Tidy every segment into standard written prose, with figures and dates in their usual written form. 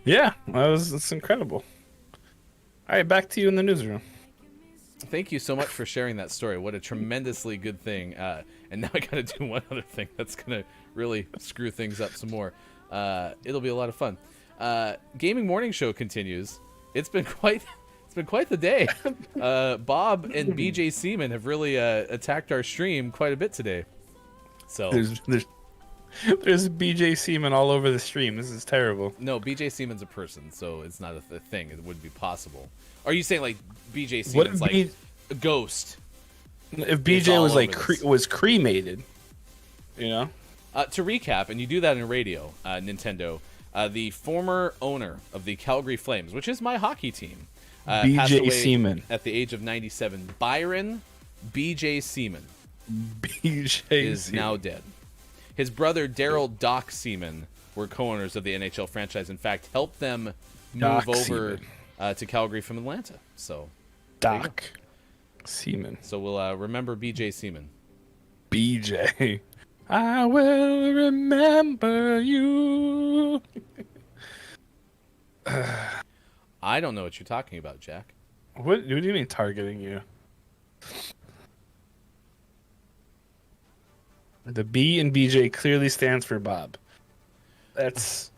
Yeah, that's incredible. All right, back to you in the newsroom. Thank you so much for sharing that story. What a tremendously good thing. And now I got to do one other thing that's going to really screw things up some more. It'll be a lot of fun. Gaming Morning Show continues. It's been quite it's been quite the day. Bob and BJ Seaman have really attacked our stream quite a bit today. So There's BJ Seaman all over the stream. This is terrible. no, BJ Seaman's a person, so it's not a thing. It wouldn't be possible. Are you saying like BJ What Seaman's if like a ghost? if It's BJ all was like over this. was cremated? You know, To recap, and you do that in radio, Nintendo, the former owner of the Calgary Flames, which is my hockey team, passed BJ away Seaman. at the age of 97. Byron B.J. Seaman BJ is Seaman. now dead. His brother Daryl Doc Seaman were co-owners of the NHL franchise. In fact, helped them move Doc over Seaman. to Calgary from Atlanta. So, Doc Seaman. so we'll remember B.J. Seaman. BJ. I will remember you. I don't know what you're talking about, Jack. What do you mean targeting you? The B in BJ clearly stands for Bob. That's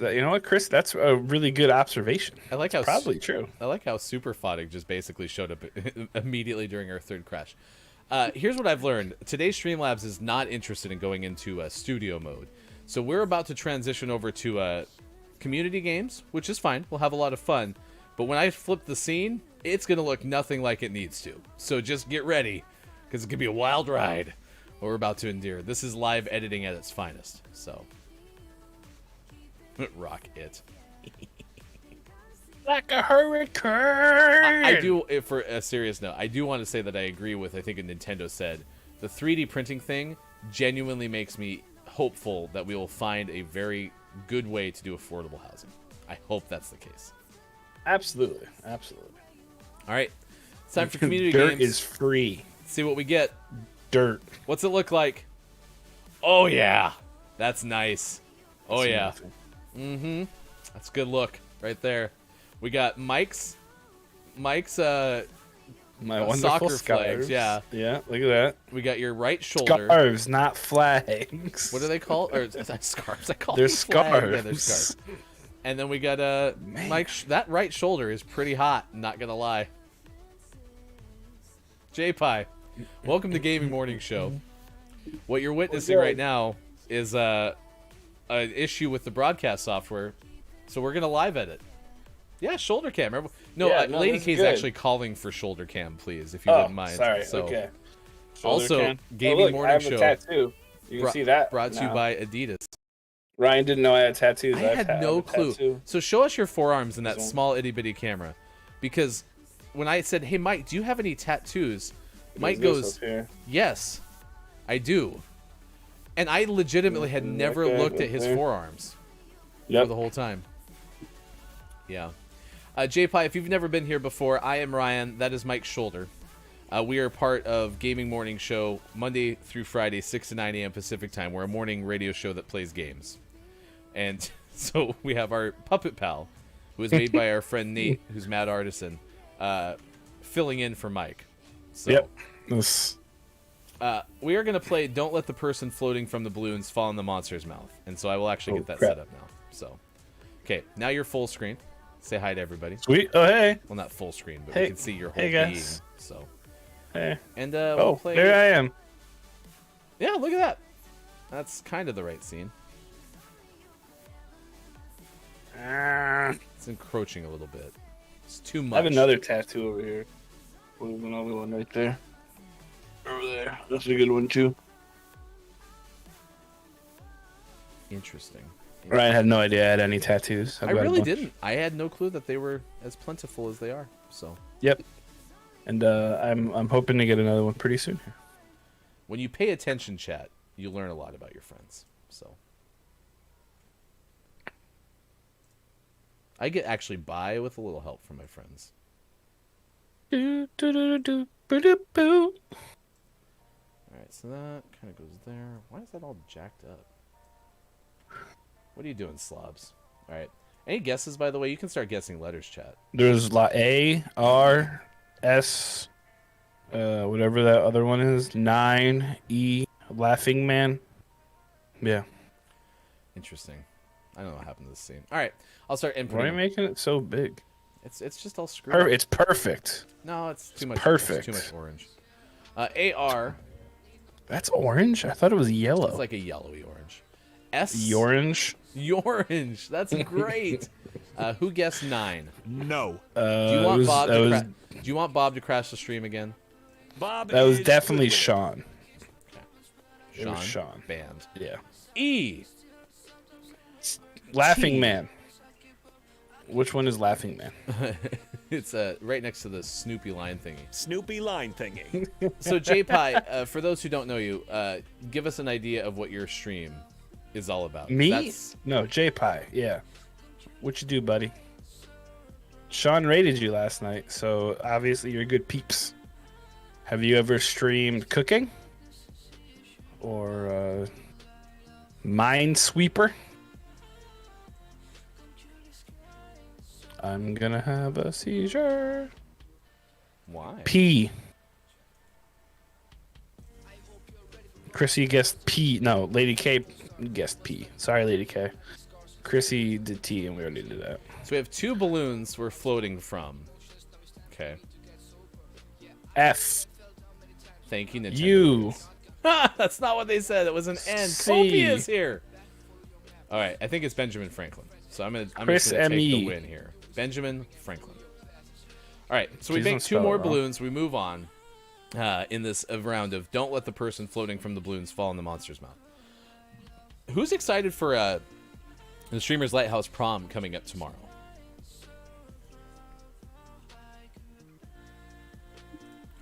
you know what, Chris? That's a really good observation. I like It's how probably true. I like how Super Foddick just basically showed up immediately during our third crash. Here's what I've learned. Today's Streamlabs is not interested in going into studio mode. So we're about to transition over to community games, which is fine. We'll have a lot of fun. But when I flip the scene, it's going to look nothing like it needs to. So just get ready, because it could be a wild ride what we're about to endure. This is live editing at its finest. So, rock it. Like a hurricane. I do, for a serious note, I do want to say that I agree with, I think Nintendo said, the 3D printing thing genuinely makes me hopeful that we will find a very good way to do affordable housing. I hope that's the case. Absolutely. All right. It's time for community Dirt games. is free. Let's see what we get. Dirt. What's it look like? Oh, yeah. That's nice. Oh, It's yeah. nothing. Mm-hmm. That's a good look right there. We got Mike's My wonderful soccer scarves. flags, yeah. Yeah, look at that. We got your right shoulder. Scarves, not flags. What are they called? Or is that scarves? I call They're them flags. scarves. Yeah, they're scarves. And then we got Man. Mike. That right shoulder is pretty hot. Not gonna lie. J Pie, welcome to Gaming Morning Show. What you're witnessing right now is an issue with the broadcast software, so we're gonna live edit. Yeah, shoulder cam. No, Yeah, no, Lady this is K's good. actually calling for shoulder cam, please, if you Oh, wouldn't mind. sorry. So, Okay. Also, Shoulder cam. Gaming look, Morning I have Show a tattoo. You can see that. brought to you now. by Adidas. Ryan didn't know I had tattoos. I had no clue. Tattoo. So show us your forearms in that So- small itty bitty camera, because when I said, "Hey Mike, do you have any tattoos?" Mike There's this goes, up here. "Yes, I do," and I legitimately had never Okay, looked at his okay. forearms for Yep. the whole time. Yeah, J-Pie, if you've never been here before, I am Ryan. That is Mike's shoulder. We are part of Gaming Morning Show Monday through Friday, 6 to 9 a.m. Pacific time. We're a morning radio show that plays games. And so we have our puppet pal, who is made by our friend Nate, who's Mad Artisan, filling in for Mike. So, Yep. This. we are going to play Don't Let the Person Floating from the Balloons Fall in the Monster's Mouth. And so I will actually get that crap. set up now. So, okay, now you're full screen. Say hi to everybody. Sweet. Oh, hey. Well, not full screen, but Hey. we can see your whole Hey, being. guys. So, Hey. and Oh, we'll play. there I am. Yeah, look at that. That's kind of the right scene. Ah, It's encroaching a little bit. It's too I much. have another tattoo over here. Another one right there. Over there. That's a good one, too. Interesting. Ryan had no idea I had any tattoos. I really didn't. I had no clue that they were as plentiful as they are. So Yep. And I'm hoping to get another one pretty soon here. when you pay attention, chat, you learn a lot about your friends. So I get actually by with a little help from my friends. Do, do, do, do, do, do, boo. All right, so that kind of goes there. Why is that all jacked up? What are you doing, slobs? All right. Any guesses, by the way? You can start guessing letters, chat. There's A, R, S, whatever that other one is. 9, E, Laughing Man. Yeah. Interesting. I don't know what happened to this scene. All right, I'll start inputting. Why are you making it so big? It's just all screwed up. It's perfect. No, it's too much. Perfect. It's too much orange. AR. That's orange? I thought it was yellow. It's like a yellowy orange. S. Orange? Orange. That's great. Who guessed 9? No. Do you want Bob to Do you want Bob to crash the stream again? Bob. That was is definitely good. Sean. Sean. It was Sean. Band. Yeah. E. Laughing T. Man. Which one is Laughing Man? It's right next to the Snoopy line thingy. Snoopy line thingy. So J-Pie, for those who don't know you, give us an idea of what your stream is all about. Me? No, J-Pie. Yeah. What you do, buddy? Sean rated you last night, so obviously you're good peeps. Have you ever streamed cooking? Or Minesweeper? I'm gonna have a seizure. Why? P. Chrissy guessed P. No, Lady K guessed P. Sorry, Lady K. Chrissy did T, and we already did that. So we have 2 balloons we're floating from. Okay. F. Thank you, Nintendo. U. That's not what they said. It was an N. C. Kobe is here. All right, I think it's Benjamin Franklin. So I'm just Chris gonna take the M.E. win here. Benjamin Franklin. All right, so we Please make don't 2 spell more it wrong. balloons. We move on in this round of don't let the person floating from the balloons fall in the monster's mouth. Who's excited for the Streamer's Lighthouse prom coming up tomorrow?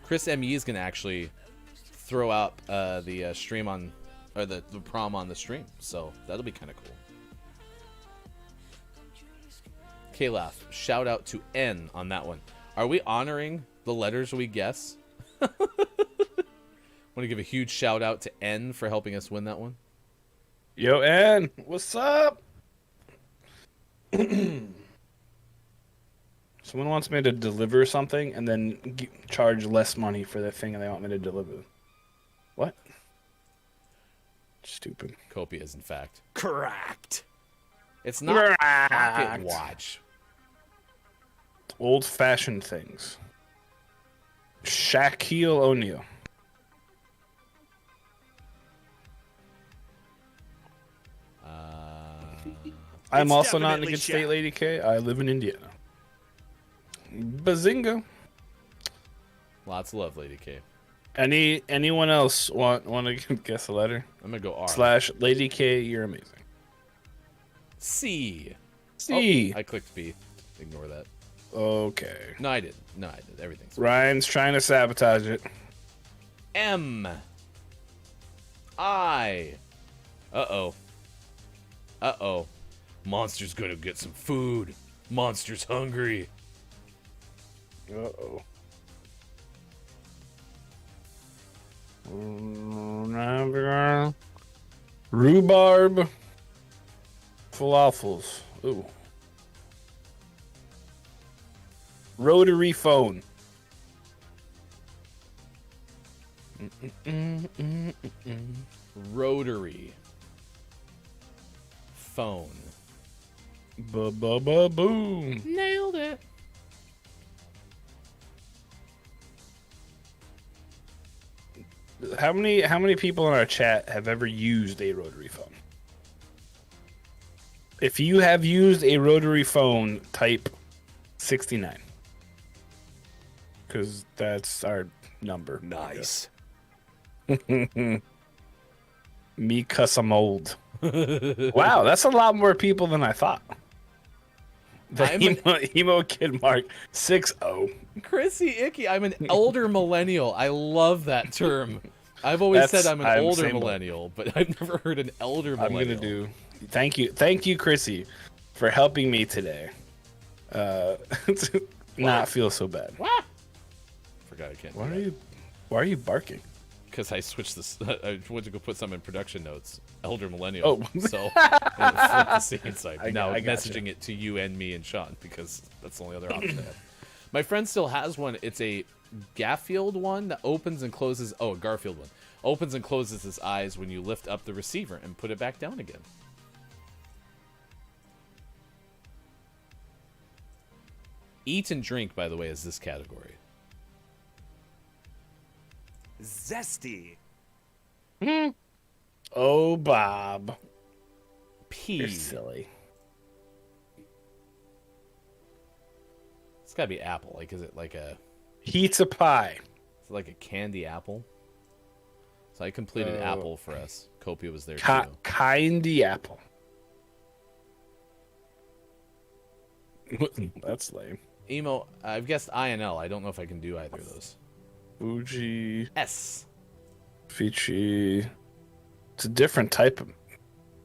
Chris M.E. is going to actually throw out the stream on, or the prom on the stream, so that'll be kind of cool. K-Laugh, shout out to N on that one. Are we honoring the letters we guess? Want to give a huge shout out to N for helping us win that one? Yo, N. What's up? Someone wants me to deliver something and then charge less money for the thing they want me to deliver. What? Stupid. Copia is, in fact. Correct. It's not Correct. pocket watch. Old-fashioned things. Shaquille O'Neal. I'm It's also not in a definitely good state, Shaq. Lady K. I live in Indiana. Bazinga. Lots of love, Lady K. Anyone else want to guess a letter? I'm gonna go R. / Lady K, you're amazing. C. C. Oh, I clicked B. Ignore that. Okay. No, I did. Everything's fine. Ryan's trying to sabotage it. M. I. Uh-oh. Uh-oh. Monster's gonna get some food. Monster's hungry. Uh-oh. Rhubarb. Falafels. Ooh. Rotary phone. Rotary. Phone. Ba-ba-ba-boom. Nailed it. How many people in our chat have ever used a rotary phone? If you have used a rotary phone, type 69. Because that's our number. Nice. Me cuss I'm old. Wow, that's a lot more people than I thought. The emo kid Mark 6-0. Chrissy Icky, I'm an elder millennial. I love that term. I've always said I'm an older millennial, but I've never heard an elder millennial. I'm gonna do. Thank you, Chrissy, for helping me today. To not feel so bad. What? Forgot I can't. Why are you barking? because I switched this. I went to go put some in production notes. Elder Millennial. Oh. So and it flipped the scene, so I'm now I gotcha. messaging it to you and me and Sean because that's the only other option I have. My friend still has one. It's a Garfield one that opens and closes. Oh, a Garfield one opens and closes its eyes when you lift up the receiver and put it back down again. Eat and drink, by the way, is this category. Zesty. Oh, Bob. Pea. You're silly. It's gotta be apple. Like, is it like a? Pizza pie. Is it like a candy apple? So I completed apple for us. Copia was there too. Kindy apple. That's lame. Emo. I've guessed I and L. I don't know if I can do either of those. Fuji. S. Fichi. It's a different type of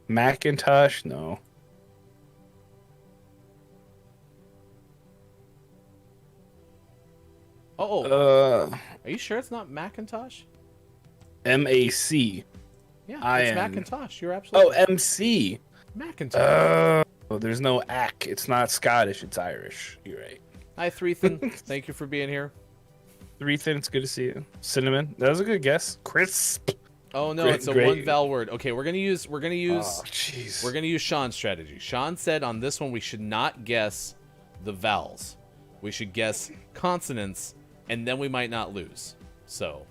Macintosh. No. Oh. Are you sure it's not Macintosh? MAC. Yeah, it's Macintosh. You're absolutely. Oh, MC. Macintosh. There's no AC. It's not Scottish. It's Irish. You're right. Hi, Threethan. Thank you for being here. Threethan, it's good to see you. Cinnamon. That was a good guess. Crisp. Oh no, Great, it's a great. one vowel word. Okay, we're gonna use Oh, jeez. we're gonna use Sean's strategy. Sean said on this one we should not guess the vowels. We should guess consonants, and then we might not lose. So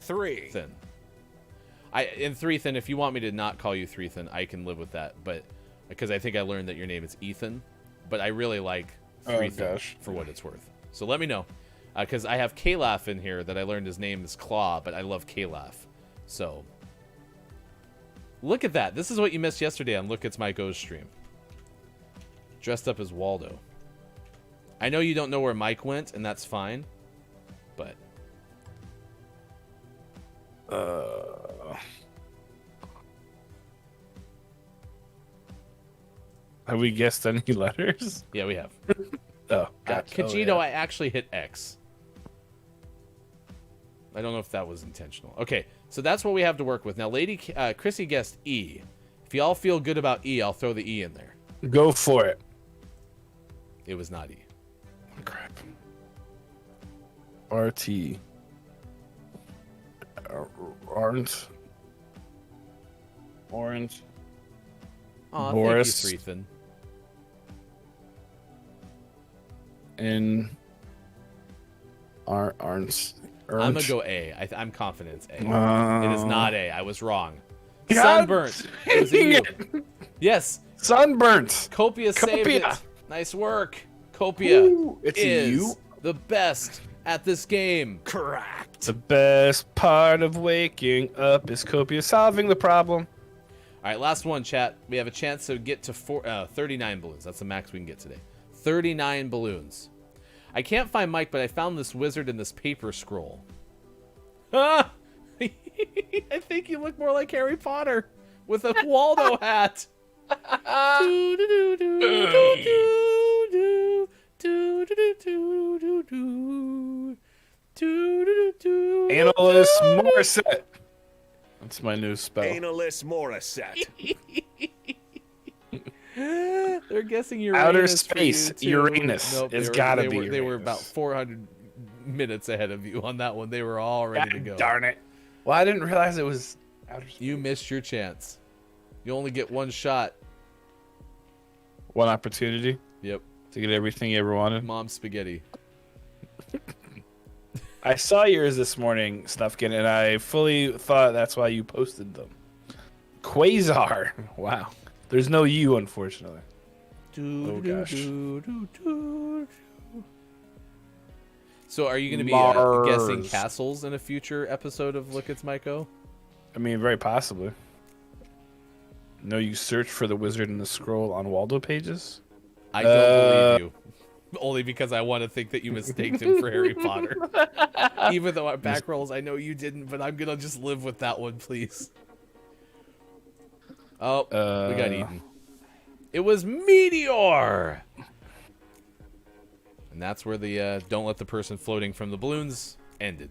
3. Thin. Threethan, if you want me to not call you Threethan, I can live with that. But because I think I learned that your name is Ethan, but I really like Threethan for what it's worth. So let me know. Because I have Kalaf in here that I learned his name is Claw, but I love Kalaf. So, look at that. This is what you missed yesterday on Look It's My Ghost stream. Dressed up as Waldo. I know you don't know where Mike went, and that's fine. But... Have we guessed any letters? Yeah, we have. Oh, gotcha. Kajito, Oh, yeah. I actually hit X. I don't know if that was intentional. Okay, so that's what we have to work with. Now, Lady Chrissy guessed E. If y'all feel good about E, I'll throw the E in there. Go for it. It was not E. Crap. RT. Orange. Orange. Aw, Boris. thank you, Threethan. In. Orange. I'm gonna go A. I'm confident it's A. It is not A. I was wrong. God Sunburnt. It was a dang U. it. Yes. Sunburnt. Copia saved Copia. it. Nice work. Copia Ooh, it's a is U? the best at this game. Correct. The best part of waking up is Copia solving the problem. All right, last one, chat. We have a chance to get to 39 balloons. That's the max we can get today. 39 balloons. I can't find Mike, but I found this wizard in this paper scroll. Ah! I think you look more like Harry Potter with a Waldo hat. Analyst Morissette. That's my new spell. Analyst Morissette. They're guessing Uranus. Outer for space, you, too. It's they were- gotta they be were- They were Uranus. about 400 minutes ahead of you on that one. They were all ready to God go. darn it. Well, I didn't realize it was outer space. You missed your chance. You only get one shot. One opportunity Yep. to get everything you ever wanted. Mom spaghetti. I saw yours this morning, Stuffkin, and I fully thought that's why you posted them. Quasar. Wow. There's no U, unfortunately. Oh, gosh. So are you going to be Mars. guessing castles in a future episode of Look It's Myco? I mean, very possibly. No, you search for the wizard in the scroll on Waldo pages? I don't believe you. Only because I want to think that you mistaked him for Harry Potter. Even though our back rolls, I know you didn't, but I'm going to just live with that one, please. Oh, we got eaten. It was Meteor! And that's where the don't let the person floating from the balloons ended.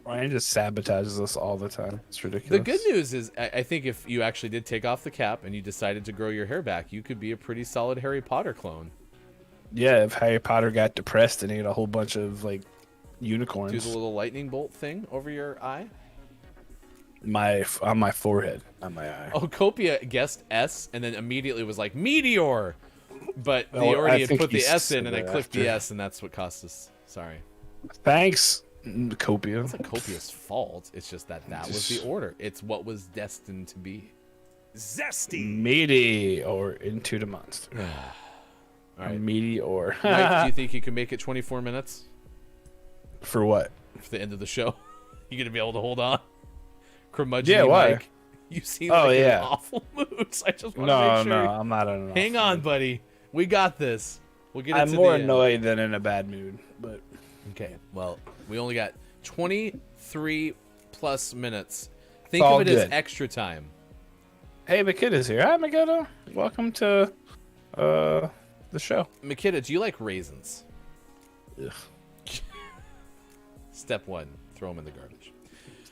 Ryan just sabotages us all the time. It's The ridiculous. good news is, I think if you actually did take off the cap and you decided to grow your hair back, you could be a pretty solid Harry Potter clone. Yeah, if Harry Potter got depressed and ate a whole bunch of like Do unicorns, the little lightning bolt thing over your eye. on my forehead, on my eye. Oh, Copia guessed S and then immediately was like, meteor! But they Oh, I already had think put the he S in said and I that clicked the after. S and that's what cost us. Sorry. Thanks, Copia. It's not Copia's fault. It's just that was the order. It's what was destined to be. Zesty. Meaty or into the monster. All right. Meaty or Mike, do you think you can make it 24 minutes for what? for the end of the show? You gonna be able to hold on? Curmudgeon, Yeah, why? Mike. You seem Oh, like in yeah. an awful mood. So I just want to No, make sure. no, I'm not in an Hang awful on, mood. buddy. We got this. We'll get I'm into more the end. annoyed than in a bad mood, but Okay. Well, we only got 23 plus minutes. Think all of it as good. extra time. hey, Makida's here. Hi, Makida. Welcome to the show. Makita, do you like raisins? Ugh. Step one, throw them in the garbage.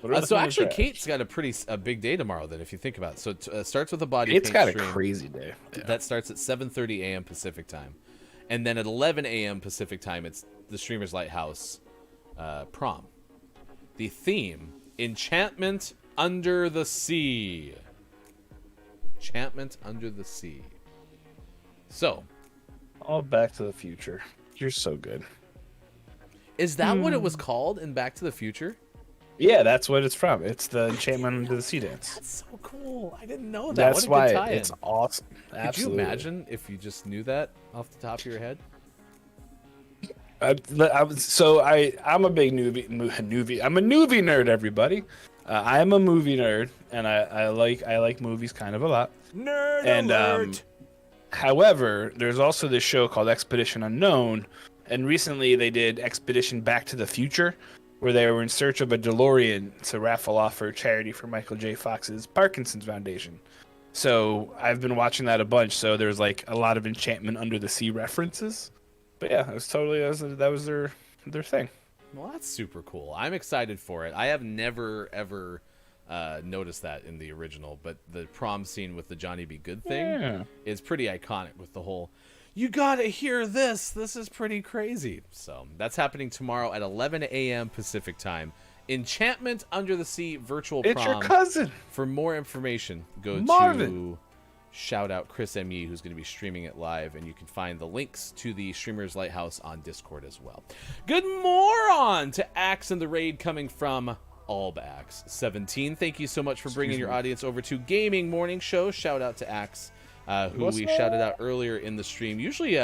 What are the So things actually, trash? Kate's got a big day tomorrow. Then, if you think about it, so it starts with a body It's paint got a stream. crazy day. Yeah. That starts at 7:30 a.m. Pacific time, and then at 11 a.m. Pacific time, it's the Streamers Lighthouse prom. The theme: Enchantment Under the Sea. Enchantment Under the Sea. So, All Back to the Future. You're so good. is that what it was called in Back to the Future? Yeah, that's what it's from. It's the Enchantment Under the Sea dance. That's so cool. I didn't know that. That's what a good why tie-in. it's awesome. Could Absolutely. you imagine if you just knew that off the top of your head? I'm a big movie. I'm a movie nerd, everybody. I am a movie nerd, and I like movies kind of a lot. Nerd And alert. however, there's also this show called Expedition Unknown, and recently they did Expedition Back to the Future, where they were in search of a DeLorean to raffle off for charity for Michael J. Fox's Parkinson's Foundation. So I've been watching that a bunch. So there's like a lot of Enchantment Under the Sea references. But yeah, it was totally that was their thing. Well, that's super cool. I'm excited for it. I have never ever noticed that in the original, but the prom scene with the Johnny B. Good thing Yeah. is pretty iconic with the whole, you gotta hear this. This is pretty crazy. So that's happening tomorrow at 11 a.m. Pacific time. Enchantment Under the Sea virtual It's prom. your cousin. For more information, go Marvin. to shout out Chris M.E., who's going to be streaming it live, and you can find the links to the Streamers Lighthouse on Discord as well. Good moron to Axe and the raid coming from Albax17. Thank you so much for bringing your audience over to Gaming Morning Show. Shout out to Axe, who What's we up? shouted out earlier in the stream. Usually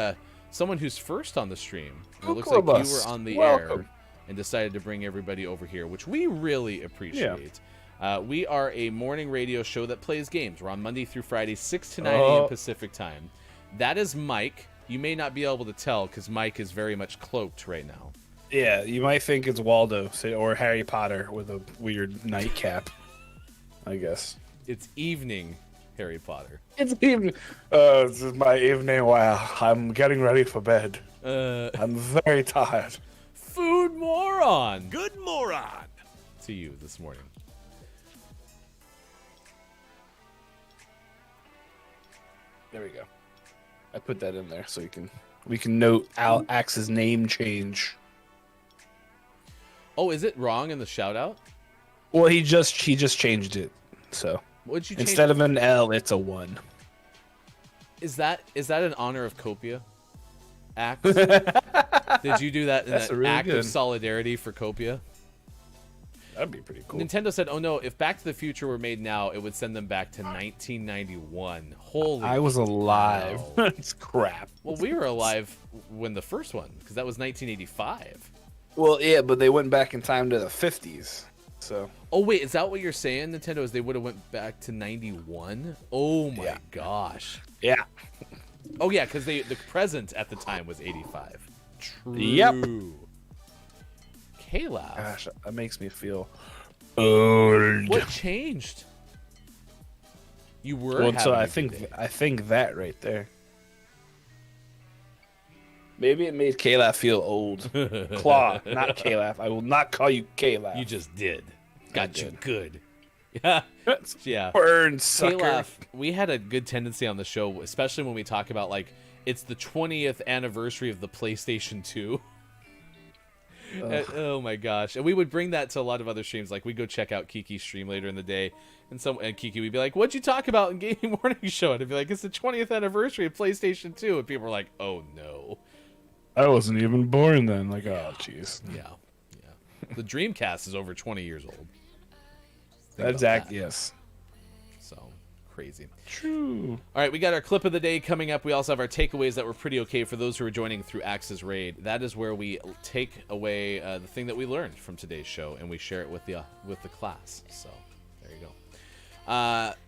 someone who's first on the stream. It looks Cool like you bus. were on the Welcome. air and decided to bring everybody over here, which we really appreciate. We are a morning radio show that plays games. We're on Monday through Friday, 6 to 9 a.m. Pacific time. That is Mike. You may not be able to tell because Mike is very much cloaked right now. Yeah, you might think it's Waldo or Harry Potter with a weird nightcap. I guess. It's evening, Harry Potter. It's evening. This is my evening. Wow, I'm getting ready for bed. I'm very tired. Food moron Good moron. to you this morning. There we go. I put that in there so we can note Axe's name change. Oh, is it wrong in the shout out? Well, he just changed it. So What'd you change? instead of an L, it's a 1. Is that in honor of Copia? Act? Did you do that in That's an really act good. of solidarity for Copia? That'd be pretty cool. Nintendo said, "Oh no! If Back to the Future were made now, it would send them back to 1991." Holy! I was alive. cow. It's crap. Well, we were alive when the first one, because that was 1985. Well, yeah, but they went back in time to the 50s. So Oh wait, is that what you're saying, Nintendo? Is they would have went back to 91? Oh my Yeah. gosh! yeah. Oh yeah, because the present at the time was 85. True. Yep. Caleb, Gosh, that makes me feel old. what changed? You were Well, so having I a good think day. that right there. Maybe it made Calaf feel old. Claw, not Calaf. I will not call you Calaf. You just did. Got you did. good. Yeah. Yeah. Burn, sucker. Calaf, we had a good tendency on the show, especially when we talk about, like, it's the 20th anniversary of the PlayStation 2. Oh my gosh. And we would bring that to a lot of other streams. Like, we'd go check out Kiki's stream later in the day, and Kiki would be like, what'd you talk about in Gaming Morning Show? And I'd be like, it's the 20th anniversary of PlayStation 2. And people were like, oh no. I wasn't even born then. Like, oh, jeez. Yeah. The Dreamcast is over 20 years old. Yes. So, crazy. True. All right, we got our clip of the day coming up. We also have our takeaways that were pretty okay for those who are joining through Axe's Raid. That is where we take away the thing that we learned from today's show, and we share it with the class. So, there you go.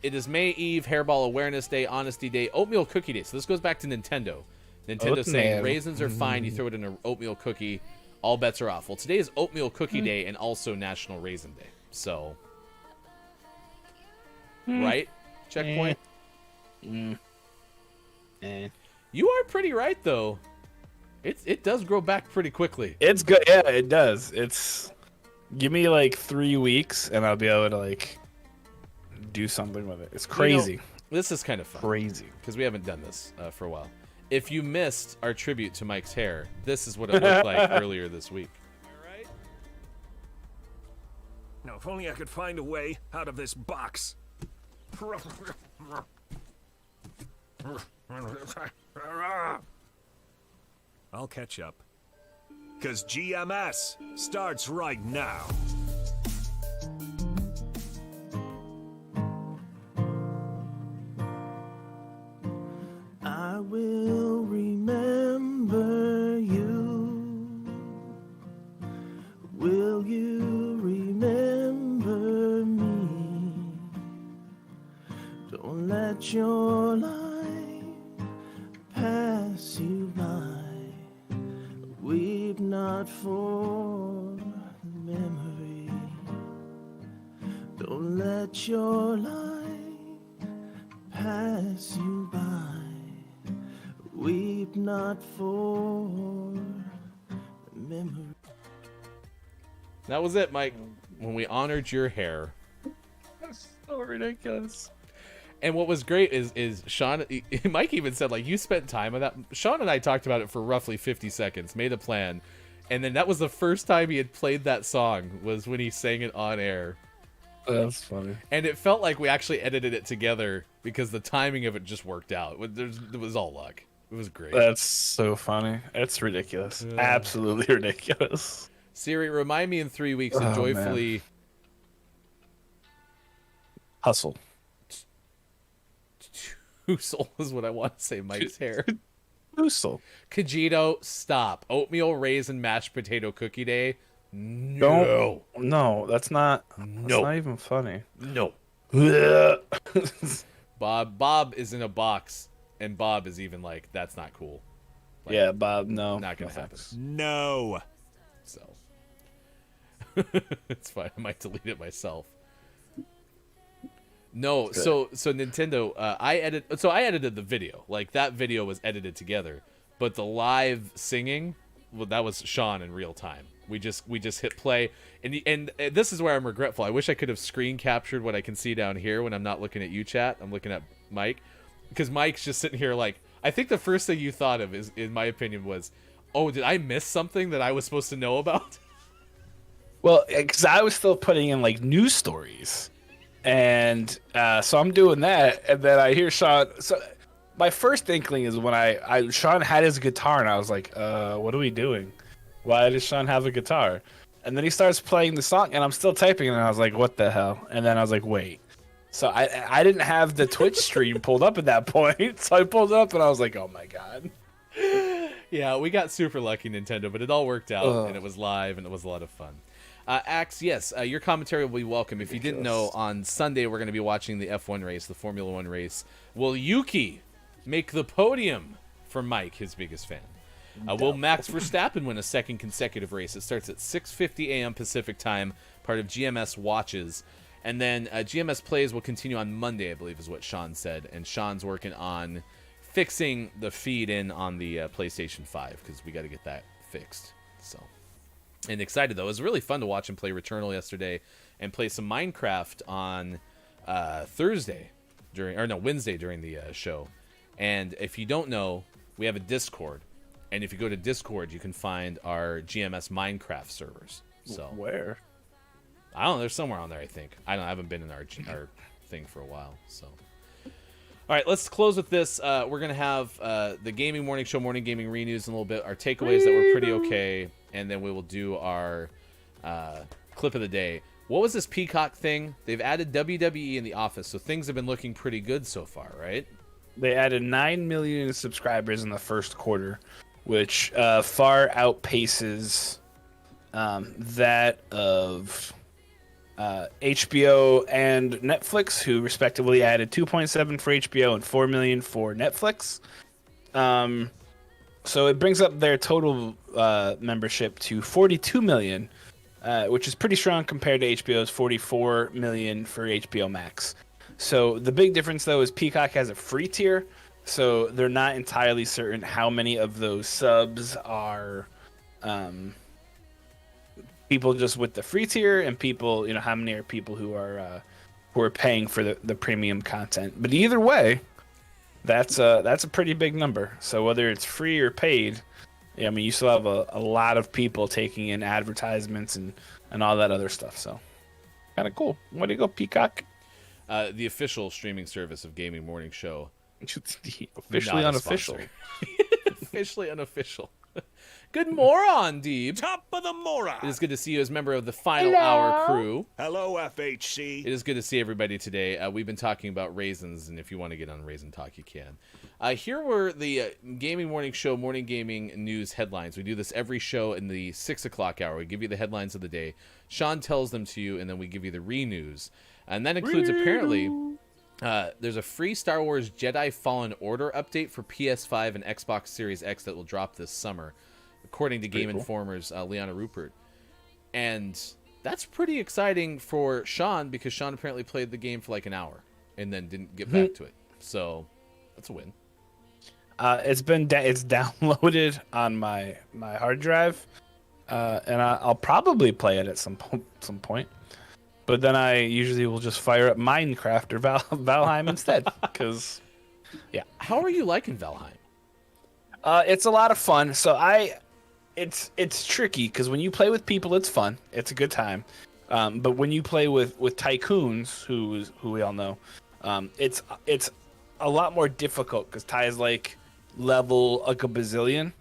It is May Eve, Hairball Awareness Day, Honesty Day, Oatmeal Cookie Day. So this goes back to Nintendo. Nintendo saying raisins are fine. You throw it in an oatmeal cookie, all bets are off. Well, today is Oatmeal Cookie Day and also National Raisin Day. So, right? Checkpoint. You are pretty right, though. It does grow back pretty quickly. It's good. Yeah, it does. Give me like 3 weeks and I'll be able to like do something with it. It's crazy. You know, this is kind of fun. Crazy. Because we haven't done this for a while. If you missed our tribute to Mike's hair, this is what it looked like earlier this week. Alright. Now, if only I could find a way out of this box. I'll catch up. 'Cause GMS starts right now. I will remember you. Will you remember me? Don't let your life pass you by. Weep not for the memory. Don't let your life pass you by. Weep not for the memory. That was it, Mike. When we honored your hair. That's so ridiculous. And what was great is Sean, Mike even said, like, you spent time on that. Sean and I talked about it for roughly 50 seconds, made a plan. And then that was the first time he had played that song, was when he sang it on air. That's funny. And it felt like we actually edited it together because the timing of it just worked out. It was all luck. It was great. That's so funny. It's ridiculous. Absolutely ridiculous. Siri, remind me in 3 weeks to joyfully... Hustle. Hoosel is what I want to say, Mike's hair. Hustle. Kajito, stop. Oatmeal raisin mashed potato cookie day. No. No, that's not. That's not even funny. No. Bob is in a box, and Bob is even like, that's not cool. Like, yeah, Bob, no. Not gonna happen. No. So it's fine. I might delete it myself. No, so Nintendo, I edited the video. Like, that video was edited together, but the live singing, well, that was Sean in real time. We just hit play, and this is where I'm regretful. I wish I could have screen captured what I can see down here when I'm not looking at you, chat. I'm looking at Mike, because Mike's just sitting here like, I think the first thing you thought of is, in my opinion, was, oh, did I miss something that I was supposed to know about? Well, because I was still putting in like news stories. And so I'm doing that, and then I hear Sean. So my first inkling is when Sean had his guitar, and I was like, "What are we doing? Why does Sean have a guitar?" And then he starts playing the song, and I'm still typing, and I was like, "What the hell?" And then I was like, "Wait." So I didn't have the Twitch stream pulled up at that point, so I pulled it up, and I was like, "Oh my god." Yeah, we got super lucky, Nintendo, but it all worked out, and it was live, and it was a lot of fun. Axe, yes, your commentary will be welcome. If you didn't know, on Sunday we're going to be watching the F1 race, the Formula 1 race. Will Yuki make the podium for Mike, his biggest fan? Will Max Verstappen win a second consecutive race? It starts at 6:50 a.m. Pacific time, part of GMS Watches. And then GMS Plays will continue on Monday, I believe is what Sean said. And Sean's working on fixing the feed in on the PlayStation 5 because we got to get that fixed. So, and excited though. It was really fun to watch him play Returnal yesterday and play some Minecraft on Wednesday during the show. And if you don't know, we have a Discord, and if you go to Discord, you can find our GMS Minecraft servers. So where? I don't know. There's somewhere on there, I think. I haven't been in our thing for a while. So, all right, let's close with this. We're gonna have the Gaming Morning Show, Morning Gaming Renews in a little bit. Our takeaways that were pretty okay, and then we will do our clip of the day. What was this Peacock thing? They've added WWE in The Office, so things have been looking pretty good so far, right? They added 9 million subscribers in the first quarter, which far outpaces that of HBO and Netflix, who respectively added 2.7 for HBO and 4 million for Netflix. So it brings up their total membership to 42 million, which is pretty strong compared to HBO's 44 million for HBO Max. So the big difference, though, is Peacock has a free tier, so they're not entirely certain how many of those subs are people just with the free tier and people, how many are people who are paying for the premium content. But either way, that's a pretty big number. So whether it's free or paid, I mean, you still have a lot of people taking in advertisements and all that other stuff. So kind of cool. Way to go, Peacock. The official streaming service of Gaming Morning Show. Officially unofficial. Officially unofficial. Good moron, Deeb. Top of the moron. It is good to see you as a member of the Final Hour crew. Hello, FHC. It is good to see everybody today. We've been talking about raisins, and if you want to get on Raisin Talk, you can. Here were the Gaming Morning Show, Morning Gaming News headlines. We do this every show in the 6 o'clock hour. We give you the headlines of the day. Sean tells them to you, and then we give you the re-news. And that includes, apparently, there's a free Star Wars Jedi Fallen Order update for PS5 and Xbox Series X that will drop this summer, according to Game Informer's Liana Rupert. And that's pretty exciting for Sean, because Sean apparently played the game for like an hour and then didn't get back to it. So that's a win. It's downloaded on my hard drive, and I'll probably play it at some point. But then I usually will just fire up Minecraft or Valheim instead, because, yeah. How are you liking Valheim? It's a lot of fun. So it's tricky, because when you play with people, it's fun. It's a good time. But when you play with tycoons, who we all know, it's a lot more difficult, because Ty is like level like a bazillion,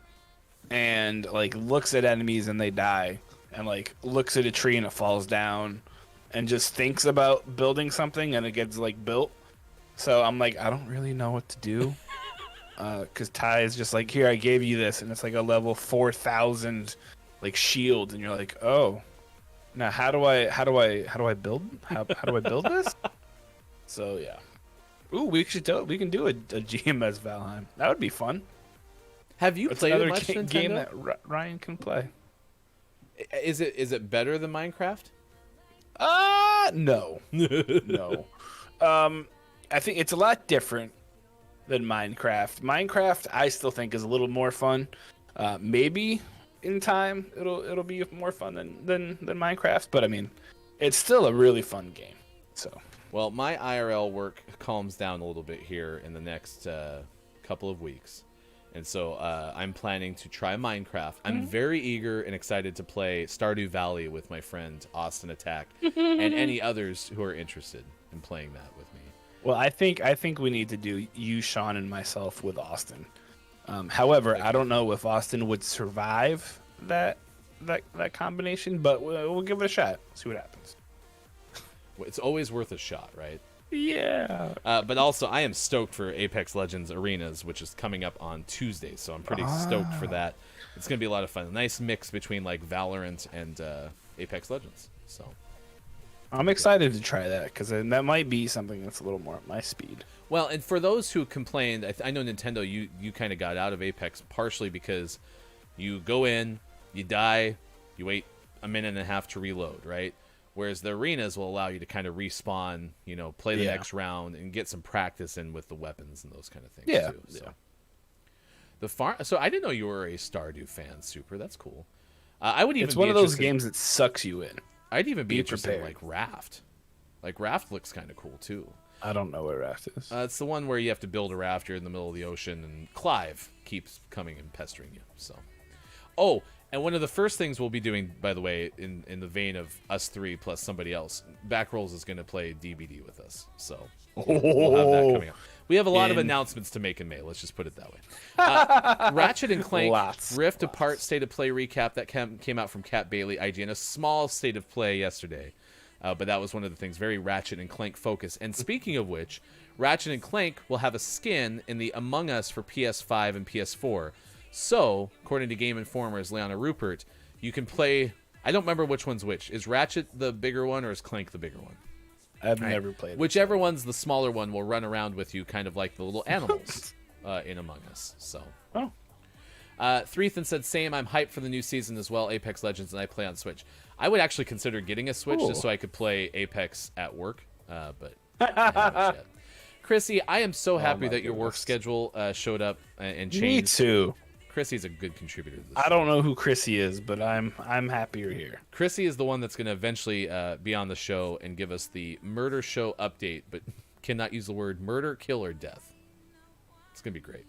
and like looks at enemies and they die, and like looks at a tree and it falls down, and just thinks about building something and it gets like built. So I'm like, I don't really know what to do. Because Ty is just like, here, I gave you this, and it's like a level 4,000 like shield, and you're like, oh, now how do I build this? So yeah, we can do a GMS Valheim. That would be fun. Have you played it much, Nintendo? Game that Ryan can play. Is it better than Minecraft? No, no. I think it's a lot different than Minecraft. Minecraft, I still think, is a little more fun. Maybe in time it'll be more fun than Minecraft, but I mean, it's still a really fun game. So, well, my IRL work calms down a little bit here in the next couple of weeks, and so I'm planning to try Minecraft. I'm very eager and excited to play Stardew Valley with my friend Austin Attack and any others who are interested in playing that with me. Well, I think we need to do you, Sean, and myself with Austin. However, I don't know if Austin would survive that combination, but we'll give it a shot. See what happens. It's always worth a shot, right? Yeah. But also, I am stoked for Apex Legends Arenas, which is coming up on Tuesday, so I'm pretty stoked for that. It's going to be a lot of fun. A nice mix between like Valorant and Apex Legends. So I'm excited to try that, because that might be something that's a little more at my speed. Well, and for those who complained, I know Nintendo, you kind of got out of Apex partially because you go in, you die, you wait a minute and a half to reload, right? Whereas the arenas will allow you to kind of respawn, play the next round and get some practice in with the weapons and those kind of things too. So. So I didn't know you were a Stardew fan, Super. That's cool. I would even. It's one of those games that sucks you in. I'd even be interested in prepared. Raft. Raft looks kind of cool too. I don't know where Raft is. It's the one where you have to build a raft. You're in the middle of the ocean, and Clive keeps coming and pestering you. So, and one of the first things we'll be doing, by the way, in the vein of us three plus somebody else, Backrolls is going to play DBD with us. So we'll have that coming up. We have a lot of announcements to make in May. Let's just put it that way. Ratchet and Clank Rift Apart State of Play recap that came out from Cat Bailey, IGN. A small state of play yesterday. But that was one of the things, very Ratchet and Clank focus. And speaking of which, Ratchet and Clank will have a skin in the Among Us for PS5 and PS4. So, according to Game Informer's Leona Rupert, you can play... I don't remember which one's which. Is Ratchet the bigger one or is Clank the bigger one? I've never played it. Whichever one's the smaller one will run around with you, kind of like the little animals in Among Us. So... Threethan said, same, I'm hyped for the new season as well, Apex Legends, and I play on Switch. I would actually consider getting a Switch just so I could play Apex at work, but I haven't yet. Chrissy, I am so happy that your work schedule showed up and changed. Me too. Chrissy's a good contributor to this. I don't know who Chrissy is, but I'm happy you're here. Chrissy is the one that's going to eventually be on the show and give us the murder show update, but cannot use the word murder, kill, or death. It's going to be great.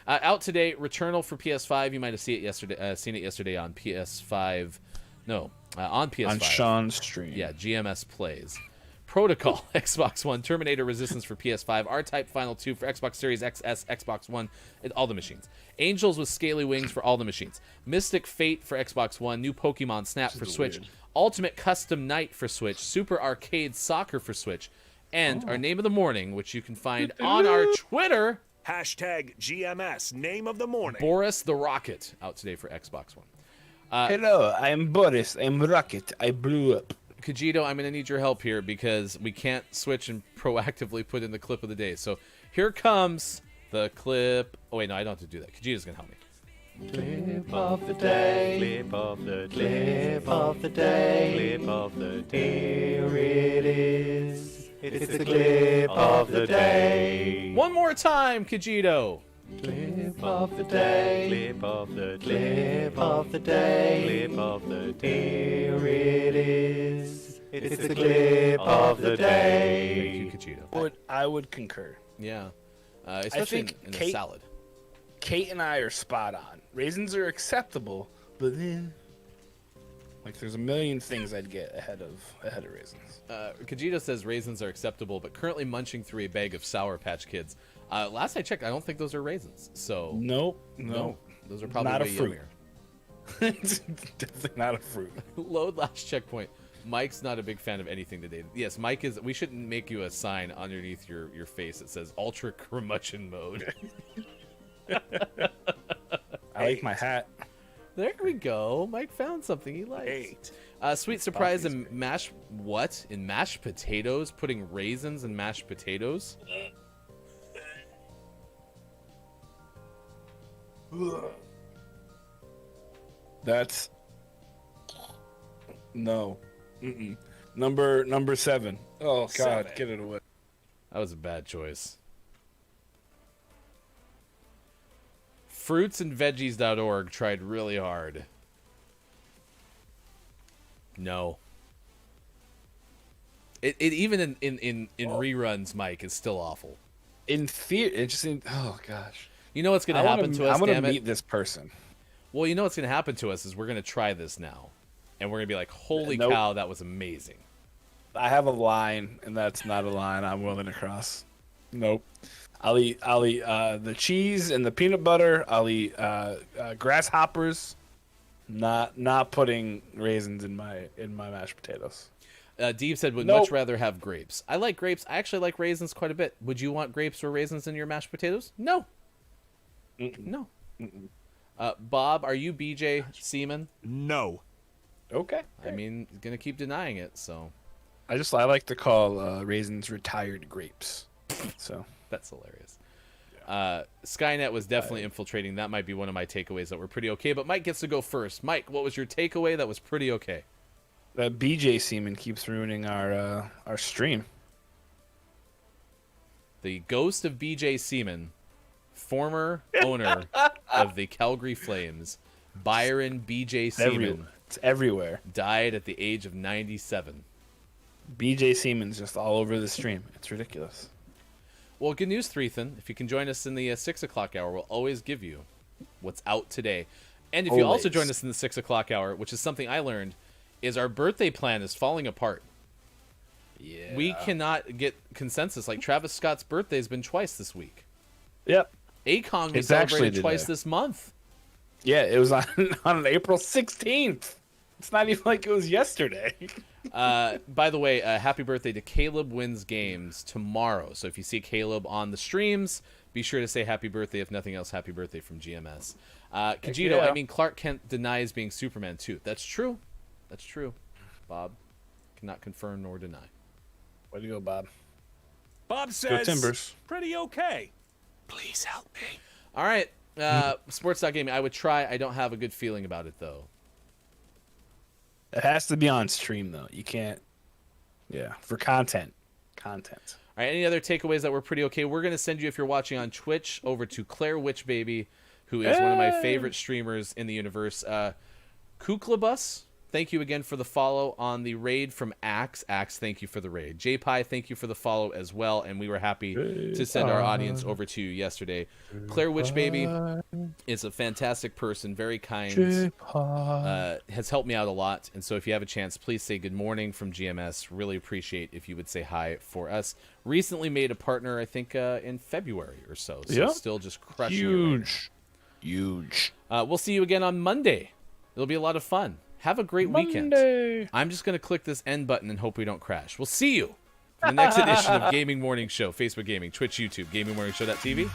Out today, Returnal for PS5. You might have seen it yesterday on PS5. No, on PS5. On Sean's stream. Yeah, GMS Plays. Protocol, Xbox One. Terminator Resistance for PS5. R-Type Final 2 for Xbox Series XS, Xbox One, and all the machines. Angels with Scaly Wings for all the machines. Mystic Fate for Xbox One. New Pokemon Snap for Switch. Weird. Ultimate Custom Night for Switch. Super Arcade Soccer for Switch. And our name of the morning, which you can find on our Twitter... Hashtag GMS, name of the morning. Boris the Rocket, out today for Xbox One. Hello, I'm Boris. I'm Rocket. I blew up. Kajito, I'm going to need your help here because we can't switch and proactively put in the clip of the day. So here comes the clip. Oh, wait, no, I don't have to do that. Kajito's going to help me. Clip of the day. Clip of the day. Clip of the day. Clip of the day. Here it is. It's the clip of the day. One more time, Kajito. Clip of the day. Clip of the clip of the day. Clip of the day. Here it is. It's the clip of the day. Thank you, Kajito. I would concur. Yeah. Especially think in a salad. Kate and I are spot on. Raisins are acceptable, but then there's a million things I'd get ahead of raisins. Kajito says raisins are acceptable, but currently munching through a bag of Sour Patch Kids. Last I checked, I don't think those are raisins. So No. those are probably Not a way fruit. yummier. It's definitely not a fruit. Load last checkpoint. Mike's not a big fan of anything today. Yes, Mike is. We shouldn't make you a sign underneath your face that says Ultra Curmudgeon Mode. I like my hat. There we go. Mike found something he likes. Sweet surprise in mashed potatoes. Putting raisins in mashed potatoes. That's no. Mm-mm. Number 7. Oh God, 7. get it away. That was a bad choice. Fruitsandveggies.org tried really hard. No. It even in reruns, Mike, is still awful. In theory, it just oh gosh. You know what's going to happen to us, I want damn to it? meet this person. Well, you know what's going to happen to us is we're going to try this now. And we're going to be like, holy Nope. cow, that was amazing. I have a line, and that's not a line I'm willing to cross. Nope. I'll eat the cheese and the peanut butter. I'll eat grasshoppers. Not putting raisins in my mashed potatoes. Dave said would Nope. much rather have grapes. I like grapes. I actually like raisins quite a bit. Would you want grapes or raisins in your mashed potatoes? No. No. Bob, are you BJ Seaman? No. Okay. I mean, gonna keep denying it, so I like to call raisins retired grapes. So that's hilarious. Skynet was definitely infiltrating. That might be one of my takeaways that were pretty okay, but Mike gets to go first. Mike, what was your takeaway that was pretty okay? That BJ Seaman keeps ruining our stream. The ghost of BJ Seaman, former owner of the Calgary Flames, Byron BJ Seaman, It's everywhere. died at the age of 97. BJ Seaman's just all over the stream. It's ridiculous. Well, good news, Threethan. If you can join us in the 6 o'clock hour, we'll always give you what's out today. And if you also Always. join us in the 6 o'clock hour, which is something I learned, is our birthday plan is falling apart. Yeah. We cannot get consensus. Like, Travis Scott's birthday has been twice this week. Yep. Akon we It's actually celebrated twice today. this month. Yeah, it was on April 16th. It's not even like it was yesterday. By the way, happy birthday to Caleb Wins Games tomorrow. So if you see Caleb on the streams, be sure to say happy birthday. If nothing else, happy birthday from GMS. Kajito, yeah. I mean, Clark Kent denies being Superman too. That's true. That's true. Bob cannot confirm nor deny. Way to go, Bob. Bob Go says, Timbers. pretty okay. Please help me. All right. Sports.gaming. I would try. I don't have a good feeling about it, though. It has to be on stream, though. You can't. Yeah, for content. Content. All right, any other takeaways that were pretty okay? We're going to send you, if you're watching on Twitch, over to Claire Witchbaby, who is one of my favorite streamers in the universe. Kuklabus, thank you again for the follow on the raid from Axe. Axe, thank you for the raid. JPie, thank you for the follow as well, and we were happy to send our audience over to you yesterday. Claire Witchbaby is a fantastic person, very kind, has helped me out a lot, and so if you have a chance, please say good morning from GMS. Really appreciate if you would say hi for us. Recently made a partner, I think, in February or so, Yeah. still just crushing it right now. Huge. We'll see you again on Monday. It'll be a lot of fun. Have a great weekend. I'm just going to click this end button and hope we don't crash. We'll see you in the next edition of Gaming Morning Show. Facebook Gaming, Twitch, YouTube, gamingmorningshow.tv.